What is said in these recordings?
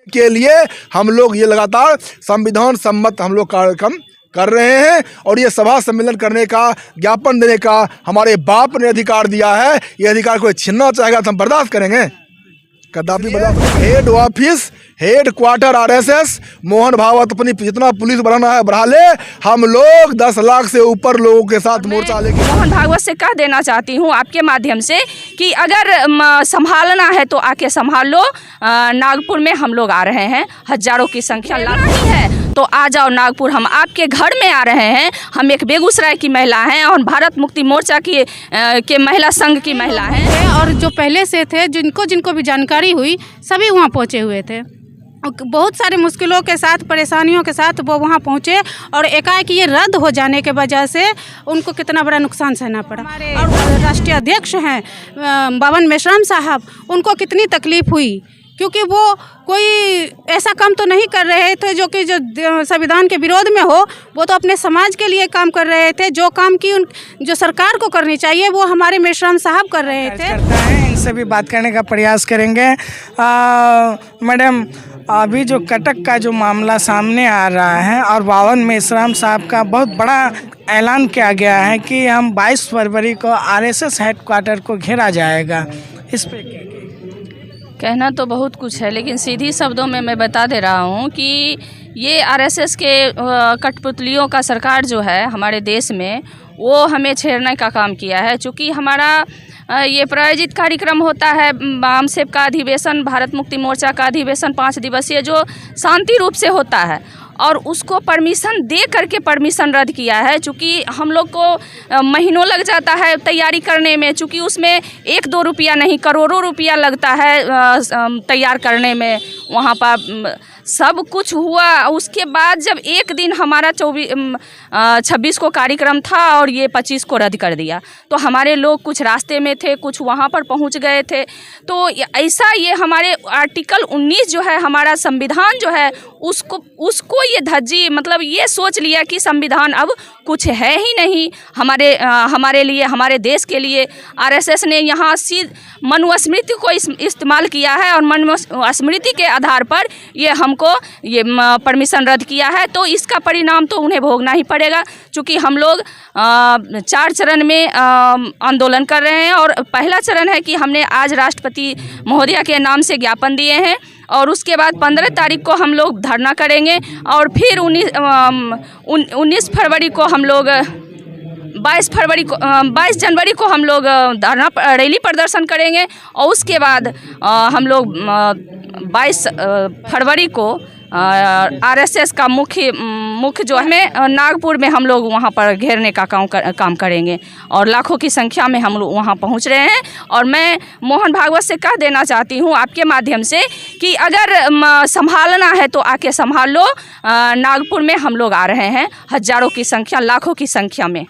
के लिए हम लोग ये लगातार संविधान सम्मत हम लोग कार्यक्रम कर रहे हैं और ये सभा सम्मेलन करने का, ज्ञापन देने का हमारे बाप ने अधिकार दिया है। ये अधिकार कोई छीनना चाहेगा तो हम बर्दाश्त करेंगे, कदापि बर्दाश्त। Head office, head quarter RSS, Mohan Bhagwat अपनी जितना पुलिस बढ़ाना है बढ़ा ले, हम लोग 10 लाख से ऊपर लोगों के साथ मोर्चा लेके। मोहन भागवत से कह देना चाहती हूँ आपके माध्यम से कि अगर संभालना है तो आके संभाल लो। नागपुर में हम लोग आ रहे हैं, हजारों की संख्या नहीं है तो आ जाओ नागपुर, हम आपके घर में आ रहे हैं। हम एक बेगूसराय की महिला हैं और भारत मुक्ति मोर्चा की के महिला संघ की महिला हैं। और जो पहले से थे, जिनको भी जानकारी हुई, सभी वहाँ पहुँचे हुए थे। बहुत सारे मुश्किलों के साथ, परेशानियों के साथ वो वहाँ पहुँचे और एकाएक ये रद्द हो जाने के वजह से उनको कितना बड़ा नुकसान सहना पड़ा। और राष्ट्रीय अध्यक्ष हैं बावन मेश्राम साहब, उनको कितनी तकलीफ हुई क्योंकि वो कोई ऐसा काम तो नहीं कर रहे थे जो संविधान के विरोध में हो। वो तो अपने समाज के लिए काम कर रहे थे। जो काम की जो सरकार को करनी चाहिए वो हमारे मेश्राम साहब कर रहे थे। इनसे भी बात करने का प्रयास करेंगे। मैडम, अभी जो कटक का जो मामला सामने आ रहा है और बावन मेश्राम साहब का बहुत बड़ा ऐलान किया गया है कि हम 22 फरवरी को आरएसएस हेडक्वार्टर को घेरा जाएगा, इस पे क्या कहना तो बहुत कुछ है, लेकिन सीधी शब्दों में मैं बता दे रहा हूँ कि ये आरएसएस के कठपुतलियों का सरकार जो है हमारे देश में, वो हमें छेड़ने का काम किया है। चूँकि हमारा ये प्रायोजित कार्यक्रम होता है, बामसेप का अधिवेशन, भारत मुक्ति मोर्चा का अधिवेशन 5 दिवसीय जो शांति रूप से होता है, और उसको परमिशन दे करके परमिशन रद्द किया है। चूँकि हम लोग को महीनों लग जाता है तैयारी करने में, चूँकि उसमें 1-2 रुपया नहीं, करोड़ों रुपया लगता है तैयार करने में। वहाँ पर सब कुछ हुआ, उसके बाद जब एक दिन हमारा 26 को कार्यक्रम था और ये 25 को रद्द कर दिया, तो हमारे लोग कुछ रास्ते में थे, कुछ वहाँ पर पहुँच गए थे। तो ऐसा ये हमारे आर्टिकल 19 जो है, हमारा संविधान जो है, उसको ये धज्जी, मतलब ये सोच लिया कि संविधान अब कुछ है ही नहीं हमारे लिए, हमारे देश के लिए। आरएसएस ने यहाँ मनुस्मृति को इस्तेमाल किया है और मनुस्मृति के आधार पर ये हमको ये परमिशन रद्द किया है। तो इसका परिणाम तो उन्हें भोगना ही पड़ेगा, क्योंकि हम लोग 4 चरण में आंदोलन कर रहे हैं। और पहला चरण है कि हमने आज राष्ट्रपति महोदया के नाम से ज्ञापन दिए हैं, और उसके बाद 15 तारीख को हम लोग धरना करेंगे, और फिर 19 फरवरी को हम लोग 22 जनवरी को हम लोग धरना रैली प्रदर्शन करेंगे, और उसके बाद हम लोग 22 फरवरी को आरएसएस का मुख्य जो है नागपुर में हम लोग वहाँ पर घेरने का काम करेंगे, और लाखों की संख्या में हम लोग वहाँ पहुँच रहे हैं। और मैं मोहन भागवत से कह देना चाहती हूँ आपके माध्यम से कि अगर संभालना है तो आके संभाल लो। नागपुर में हम लोग आ रहे हैं, हजारों की संख्या, लाखों की संख्या में।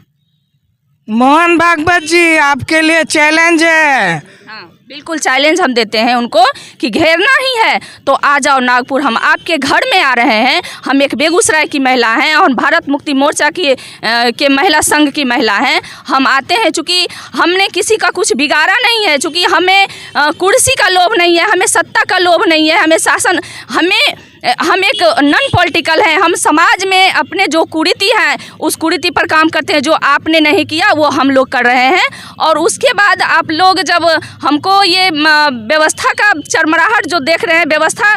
मोहन भागवत जी, आपके लिए चैलेंज है। हाँ, बिल्कुल चैलेंज हम देते हैं उनको कि घेरना ही है तो आ जाओ नागपुर, हम आपके घर में आ रहे हैं। हम एक बेगूसराय की महिला हैं और भारत मुक्ति मोर्चा के महिला संघ की महिला हैं। हम आते हैं चूँकि हमने किसी का कुछ बिगाड़ा नहीं है, चूँकि हमें कुर्सी का लोभ नहीं है, हमें सत्ता का लोभ नहीं है, हमें शासन, हम एक नॉन पॉलिटिकल हैं। हम समाज में अपने जो कुरीति हैं उस कुरीति पर काम करते हैं। जो आपने नहीं किया वो हम लोग कर रहे हैं। और उसके बाद आप लोग जब हमको ये व्यवस्था का चरमराहट जो देख रहे हैं, व्यवस्था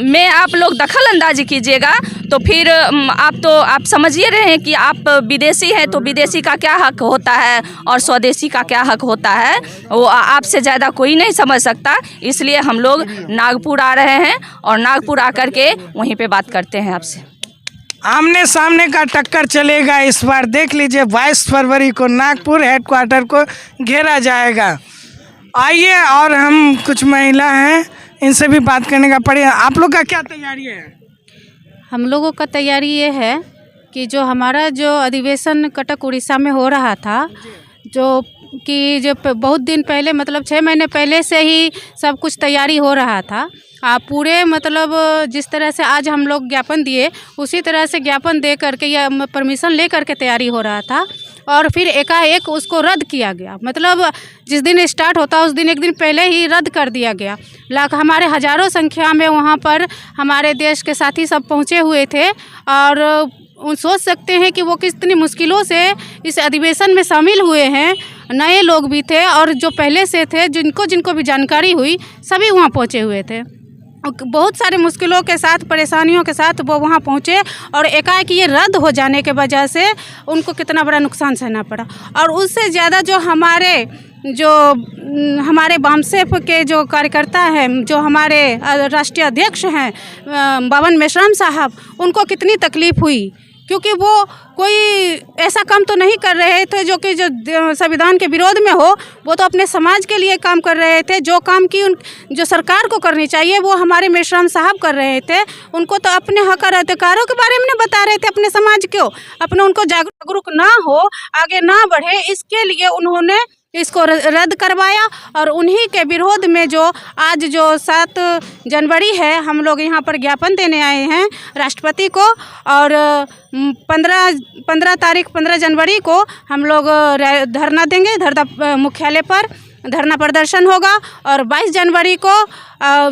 में आप लोग दखल अंदाजी कीजिएगा तो फिर आप समझिए रहे हैं कि आप विदेशी हैं, तो विदेशी का क्या हक होता है और स्वदेशी का क्या हक होता है, वो आपसे ज़्यादा कोई नहीं समझ सकता। इसलिए हम लोग नागपुर आ रहे हैं और नागपुर आकर के वहीं पे बात करते हैं आपसे। आमने सामने का टक्कर चलेगा इस बार, देख लीजिए 22 फरवरी को नागपुर हेडक्वार्टर को घेरा जाएगा। आइए, और हम कुछ महिला हैं, इनसे भी बात करने का पड़ेगा। आप लोग का क्या तैयारी है? हम लोगों का तैयारी ये है कि जो हमारा जो अधिवेशन कटक उड़ीसा में हो रहा था, जो बहुत दिन पहले, मतलब 6 महीने पहले से ही सब कुछ तैयारी हो रहा था। पूरे मतलब जिस तरह से आज हम लोग ज्ञापन दिए, उसी तरह से ज्ञापन दे करके या परमिशन ले करके तैयारी हो रहा था। और फिर एकाएक उसको रद्द किया गया। मतलब जिस दिन स्टार्ट होता उस दिन एक दिन पहले ही रद्द कर दिया गया। हमारे हज़ारों संख्या में वहाँ पर हमारे देश के साथी सब पहुँचे हुए थे और सोच सकते हैं कि वो कितनी मुश्किलों से इस अधिवेशन में शामिल हुए हैं। नए लोग भी थे और जो पहले से थे, जिनको भी जानकारी हुई, सभी वहाँ पहुँचे हुए थे। बहुत सारे मुश्किलों के साथ, परेशानियों के साथ वो वहाँ पहुँचे और एकाएक ये रद्द हो जाने के वजह से उनको कितना बड़ा नुकसान सहना पड़ा। और उससे ज़्यादा जो हमारे बामसेफ के जो कार्यकर्ता हैं, जो हमारे राष्ट्रीय अध्यक्ष हैं बावन मेश्राम साहब, उनको कितनी तकलीफ़ हुई, क्योंकि वो कोई ऐसा काम तो नहीं कर रहे थे जो संविधान के विरोध में हो। वो तो अपने समाज के लिए काम कर रहे थे। जो काम की जो सरकार को करनी चाहिए वो हमारे मेश्राम साहब कर रहे थे। उनको तो अपने हक और अधिकारों के बारे में बता रहे थे, अपने समाज को, उनको जागरूक ना हो, आगे ना बढ़े, इसके लिए उन्होंने इसको रद्द करवाया। और उन्हीं के विरोध में जो आज जो 7 जनवरी है, हम लोग यहाँ पर ज्ञापन देने आए हैं राष्ट्रपति को। और 15 जनवरी को हम लोग धरना देंगे, मुख्यालय पर धरना प्रदर्शन होगा। और 22 जनवरी को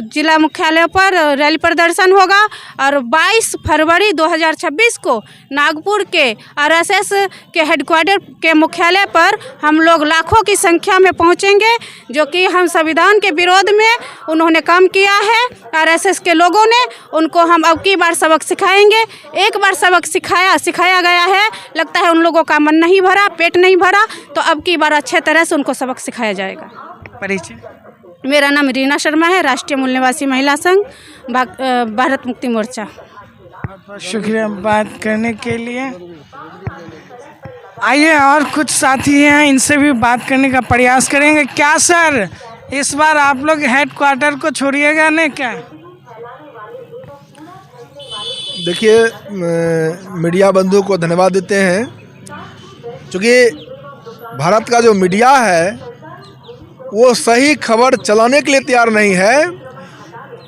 जिला मुख्यालय पर रैली प्रदर्शन होगा। और 22 फरवरी 2026 को नागपुर के आरएसएस के हेडक्वार्टर के मुख्यालय पर हम लोग लाखों की संख्या में पहुंचेंगे, जो कि हम संविधान के विरोध में उन्होंने काम किया है आरएसएस के लोगों ने। उनको हम अब की बार सबक सिखाएंगे। एक बार सबक सिखाया गया है, लगता है उन लोगों का मन नहीं भरा, पेट नहीं भरा, तो अब की बार अच्छे तरह से उनको सबक सिखाया जाएगा। परिचय? मेरा नाम रीना शर्मा है, राष्ट्रीय मूल निवासी महिला संघ, भारत मुक्ति मोर्चा। बहुत शुक्रिया बात करने के लिए। आइए और कुछ साथी हैं, इनसे भी बात करने का प्रयास करेंगे। क्या सर, इस बार आप लोग हेडक्वार्टर को छोड़िएगा नहीं क्या? देखिए, मीडिया बंधु को धन्यवाद देते हैं, क्योंकि भारत का जो मीडिया है वो सही खबर चलाने के लिए तैयार नहीं है।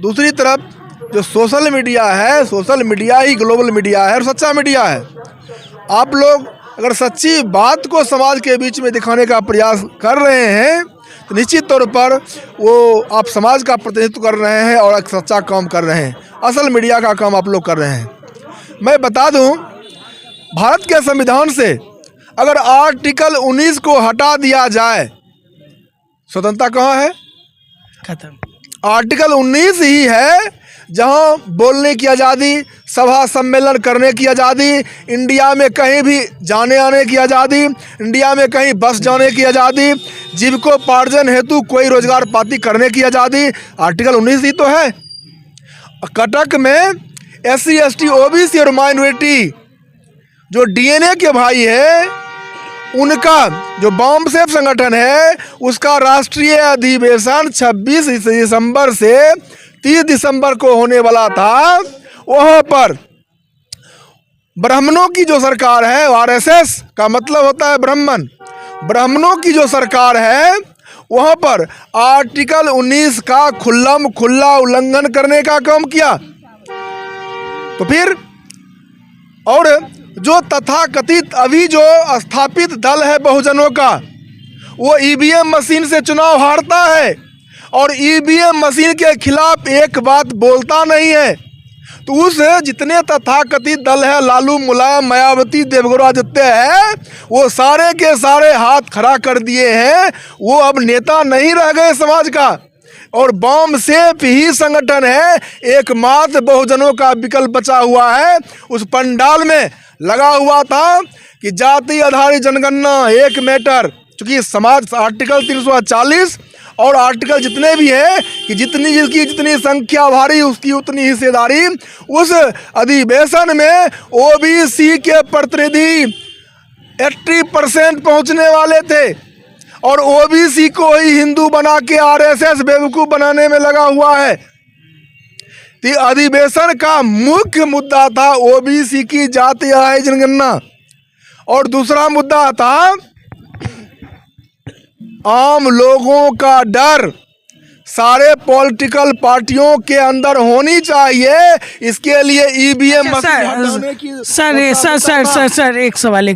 दूसरी तरफ जो सोशल मीडिया है, सोशल मीडिया ही ग्लोबल मीडिया है और सच्चा मीडिया है। आप लोग अगर सच्ची बात को समाज के बीच में दिखाने का प्रयास कर रहे हैं तो निश्चित तौर पर वो आप समाज का प्रतिनिधित्व कर रहे हैं और एक सच्चा काम कर रहे हैं। असल मीडिया का काम आप लोग कर रहे हैं। मैं बता दूं, भारत के संविधान से अगर आर्टिकल 19 को हटा दिया जाए, स्वतंत्रता कहाँ है? खत्म। आर्टिकल 19 ही है जहाँ बोलने की आज़ादी, सभा सम्मेलन करने की आज़ादी, इंडिया में कहीं भी जाने आने की आज़ादी, इंडिया में कहीं बस जाने की आज़ादी, जीविकोपार्जन हेतु कोई रोजगार पाती करने की आज़ादी, आर्टिकल 19 ही तो है। कटक में SC ST OBC और माइनॉरिटी जो DNA के भाई है, उनका जो बामसेफ संगठन है, उसका राष्ट्रीय अधिवेशन 26 दिसंबर से 30 दिसंबर को होने वाला था। वहाँ पर ब्राह्मणों की जो सरकार है, RSS का मतलब होता है ब्राह्मण, ब्राह्मणों की जो सरकार है, वहाँ पर आर्टिकल 19 का खुला उल्लंघन करने का काम किया। तो फिर और जो तथाकथित अभी जो स्थापित दल है बहुजनों का, वो EVM मशीन से चुनाव हारता है और EVM मशीन के खिलाफ एक बात बोलता नहीं है। तो उस जितने तथाकथित दल है, लालू, मुलायम, मायावती, देवगौड़ा जितने हैं, वो सारे के सारे हाथ खड़ा कर दिए हैं। वो अब नेता नहीं रह गए समाज का, और बामसेफ ही संगठन है, एकमात्र बहुजनों का विकल्प बचा हुआ है। उस पंडाल में लगा हुआ था कि जाति आधारित जनगणना एक मैटर, चूँकि समाज आर्टिकल 340 और आर्टिकल जितने भी हैं कि जिसकी जितनी संख्या भारी उसकी उतनी हिस्सेदारी। उस अधिवेशन में OBC के प्रतिनिधि 80% पहुंचने वाले थे और OBC को ही हिंदू बना के RSS बेवकूफ़ बनाने में लगा हुआ है। तो अधिवेशन का मुख्य मुद्दा था OBC की जाति आधारित जनगणना, और दूसरा मुद्दा था आम लोगों का डर, सारे पॉलिटिकल पार्टियों के अंदर होनी चाहिए। इसके लिए ईवीएम सर एक सवाल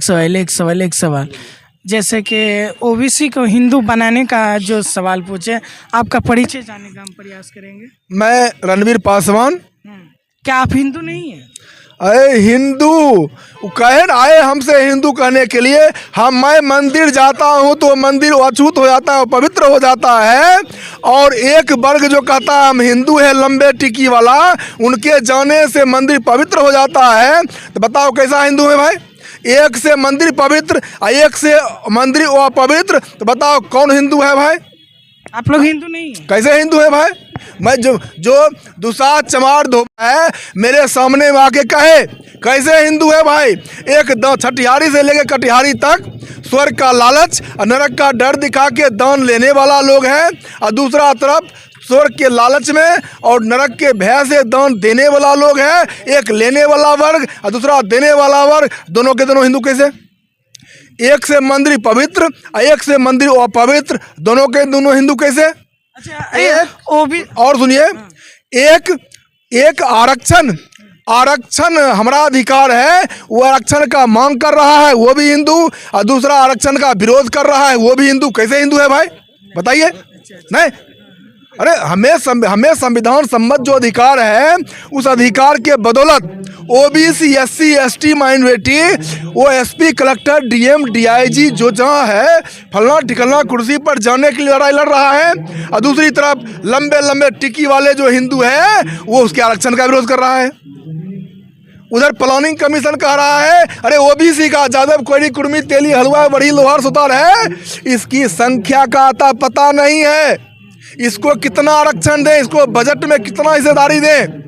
जैसे कि ओबीसी को हिंदू बनाने का जो सवाल पूछे, आपका परिचय जानने का हम प्रयास करेंगे। मैं रणवीर पासवान। क्या आप हिंदू नहीं हैं? अरे हिंदू कहे आए हमसे हिंदू कहने के लिए। मैं मंदिर जाता हूँ तो मंदिर अछूत हो जाता है, पवित्र हो जाता है। और एक वर्ग जो कहता है हम हिंदू है लंबे टिकी वाला, उनके जाने से मंदिर पवित्र हो जाता है। तो बताओ कैसा हिंदू है भाई? एक से मंदिर पवित्र और एक से मंदिर अपवित्र, तो बताओ कौन हिंदू है भाई? आप लोग हिंदू नहीं हैं? कैसे हिंदू है भाई? मैं जो दुसाध चमार धोबा है मेरे सामने में आके कहे कैसे हिंदू है भाई? एक छठियारी से लेकर कटिहारी तक स्वर्ग का लालच और नरक का डर दिखा के दान लेने वाला लोग है, और दूसरा तरफ स्वर्ग के लालच में और नरक के भय से दान देने वाला लोग है। एक लेने वाला वर्ग और दूसरा देने वाला वर्ग, दोनों के दोनों हिंदू कैसे? एक से मंदिर पवित्र और एक से मंदिर अपवित्र, दोनों के दोनों हिंदू कैसे? अच्छा, और सुनिए, एक आरक्षण हमारा अधिकार है, वो आरक्षण का मांग कर रहा है वो भी हिंदू, और दूसरा आरक्षण का विरोध कर रहा है वो भी हिंदू। कैसे हिंदू है भाई बताइए? नहीं, अरे हमें संविधान सम्मत जो अधिकार है, उस अधिकार के बदौलत ओबीसी एससी एसटी माइनॉरिटी वो एसपी कलेक्टर डीएम डीआईजी जो जहाँ है फलना ठिकाना कुर्सी पर जाने के लिए लड़ाई लड़ रहा है, और दूसरी तरफ लंबे लंबे टिकी वाले जो हिंदू है वो उसके आरक्षण का विरोध कर रहा है। उधर प्लानिंग कमीशन कह रहा है अरे ओबीसी का जादव कोयरी कुर्मी तेली हलवा बड़ी लोहार सुतार है, इसकी संख्या का आता पता नहीं है, इसको कितना आरक्षण दें, इसको बजट में कितना हिस्सेदारी दें।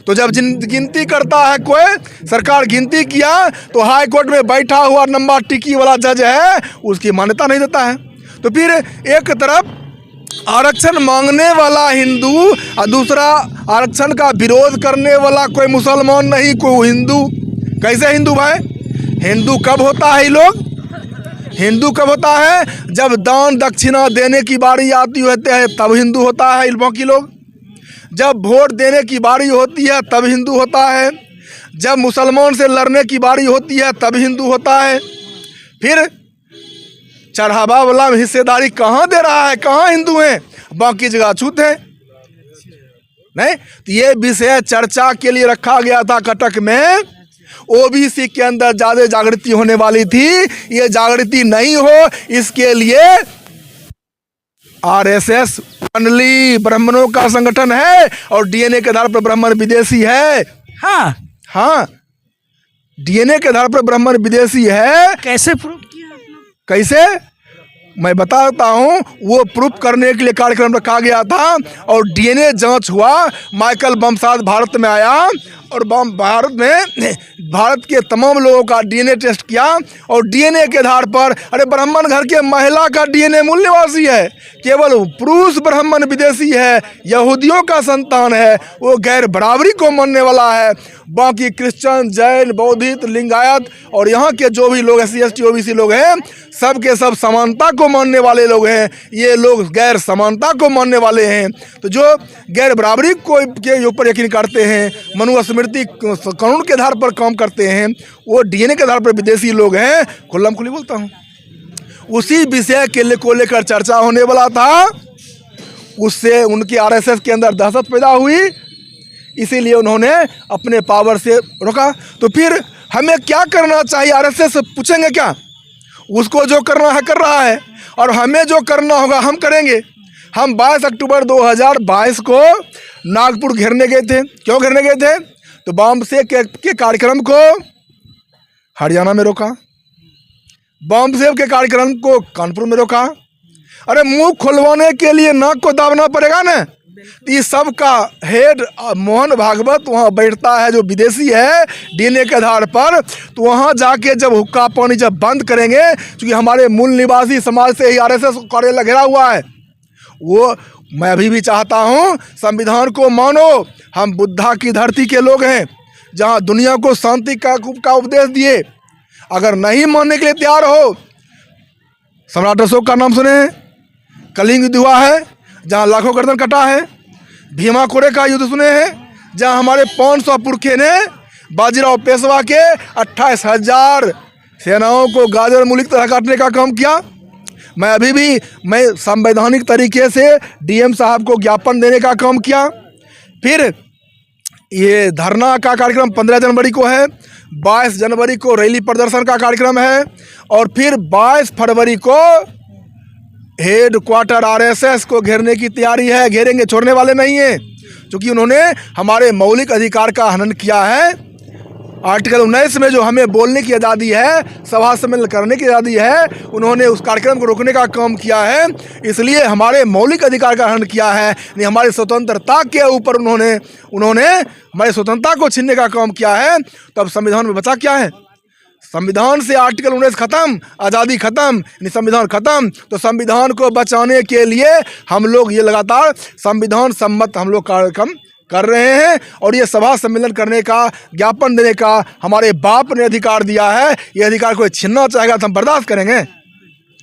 तो जब गिनती करता है कोई, सरकार गिनती किया तो हाई कोर्ट में बैठा हुआ नंबर टिकी वाला जज है उसकी मान्यता नहीं देता है। तो फिर एक तरफ आरक्षण मांगने वाला हिंदू और दूसरा आरक्षण का विरोध करने वाला कोई मुसलमान नहीं कोई हिंदू। कैसे हिंदू भाई? हिंदू कब होता है ये लोग? हिंदू कब होता है? जब दान दक्षिणा देने की बारी आती होती है तब हिंदू होता है इल्मों की लोग। जब वोट देने की बारी होती है तब हिंदू होता है। जब मुसलमान से लड़ने की बारी होती है तब हिंदू होता है। फिर चढ़ावा वाला में हिस्सेदारी कहाँ दे रहा है? कहाँ हिंदू हैं? बाकी जगह छूत है नहीं। तो ये विषय चर्चा के लिए रखा गया था कटक में। ओबीसी के अंदर ज्यादा जागृति होने वाली थी, ये जागृति नहीं हो इसके लिए आरएसएस ओनली ब्राह्मणों का संगठन है और डीएनए के आधार पर ब्राह्मण विदेशी है। हाँ, डीएनए के आधार पर ब्राह्मण विदेशी है। कैसे प्रूफ किया आप लोग? कैसे मैं बताता हूँ। वो प्रूफ करने के लिए कार्यक्रम रखा गया था और डीएनए जांच हुआ। माइकल बमसाद भारत में आया और भारत के तमाम लोगों का डीएनए टेस्ट किया और डीएनए के आधार पर अरे ब्राह्मण घर के महिला का डीएनए मूल निवासी है, केवल पुरुष ब्राह्मण विदेशी है, यहूदियों का संतान है, वो गैर बराबरी को मानने वाला है। बाकी क्रिश्चियन, जैन, बौद्धिस्ट, लिंगायत और यहाँ के जो भी लोग एससी एसटी ओबीसी लोग हैं सब के सब समानता को मानने वाले लोग हैं। ये लोग गैर समानता को मानने वाले हैं। तो जो गैर बराबरी को के ऊपर यकीन करते हैं, मनुस्मृति कानून के आधार पर काम करते हैं, वो डीएनए के आधार पर विदेशी लोग हैं। खुल्लम खुली बोलता हूँ। उसी विषय को लेकर चर्चा होने वाला था, उससे उनकी आरएसएस के अंदर दहशत पैदा हुई, इसीलिए उन्होंने अपने पावर से रोका। तो फिर हमें क्या करना चाहिए? आरएसएस से पूछेंगे क्या? उसको जो करना है कर रहा है और हमें जो करना होगा हम करेंगे। हम 22 अक्टूबर 2022 को नागपुर घेरने गए थे। क्यों घेरने गए थे? तो बॉम्बे के कार्यक्रम को हरियाणा में रोका, बॉम्बे के कार्यक्रम को कानपुर में रोका। अरे मुंह खुलवाने के लिए नाक को दाबना पड़ेगा ना। इस सब का हेड मोहन भागवत वहाँ बैठता है जो विदेशी है डीएनए के आधार पर। तो वहाँ जाके जब हुक्का पानी जब बंद करेंगे, क्योंकि हमारे मूल निवासी समाज से ही आरएसएस कार्यालय घिरा हुआ है, वो मैं अभी भी चाहता हूँ संविधान को मानो। हम बुद्धा की धरती के लोग हैं जहाँ दुनिया को शांति का उपदेश दिए। अगर नहीं मानने के लिए तैयार हो, सम्राट अशोक का नाम सुने हैं? कलिंग युद्ध हुआ है, जहाँ लाखों गर्दन कटा है, भीमा कोरे का युद्ध सुने हैं, जहाँ हमारे 500 पुरखे ने बाजीराव पेशवा के 28,000 सेनाओं को गाजर मूली की तरह काटने का काम किया। मैं संवैधानिक तरीके से डीएम साहब को ज्ञापन देने का काम किया। फिर ये धरना का कार्यक्रम 15 जनवरी को है, 22 जनवरी को रैली प्रदर्शन का कार्यक्रम है, और फिर 22 फरवरी को हेड क्वार्टर आरएसएस को घेरने की तैयारी है। घेरेंगे, छोड़ने वाले नहीं हैं, क्योंकि उन्होंने हमारे मौलिक अधिकार का हनन किया है। आर्टिकल 19 में जो हमें बोलने की आज़ादी है, सभा सम्मेलन करने की आज़ादी है, उन्होंने उस कार्यक्रम को रोकने का काम किया है। इसलिए हमारे मौलिक अधिकार का हनन किया है, नहीं हमारी स्वतंत्रता के ऊपर उन्होंने हमारी स्वतंत्रता को छीनने का काम किया है। तो अब संविधान में बचा क्या है? संविधान से आर्टिकल 19 खत्म, आज़ादी खत्म, संविधान खत्म। तो संविधान को बचाने के लिए हम लोग ये लगातार संविधान सम्मत हम लोग कार्यक्रम कर रहे हैं, और ये सभा सम्मेलन करने का, ज्ञापन देने का हमारे बाप ने अधिकार दिया है। ये अधिकार कोई छीनना चाहेगा तो हम बर्दाश्त करेंगे?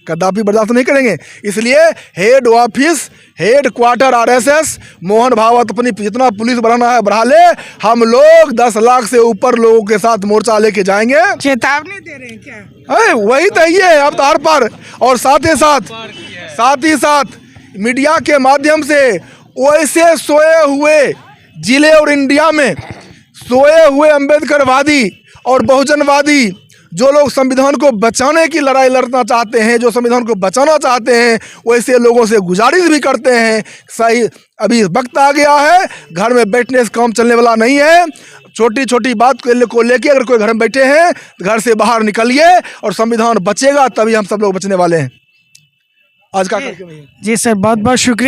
कदापि बर्दाश्त नहीं करेंगे। इसलिए head office, head quarter RSS, Mohan Bhagwat अपनी जितना पुलिस बढ़ाना है बढ़ा ले, हम लोग 10 लाख से ऊपर लोगों के साथ मोर्चा लेके जाएंगे। चेतावनी दे रहे हैं क्या? वही तो ये अब तार पर। और साथ ही साथ मीडिया के माध्यम से वैसे सोए हुए जिले और इंडिया में सोए हुए अम्बेडकरवादी और बहुजनवादी जो लोग संविधान को बचाने की लड़ाई लड़ना चाहते हैं, जो संविधान को बचाना चाहते हैं, वैसे लोगों से गुजारिश भी करते हैं, सही अभी वक्त आ गया है, घर में बैठने से काम चलने वाला नहीं है। छोटी छोटी बात को लेके अगर कोई घर में बैठे हैं तो घर से बाहर निकलिए, और संविधान बचेगा तभी हम सब लोग बचने वाले हैं। आज का कार्यक्रम जी सर, बहुत बहुत शुक्रिया।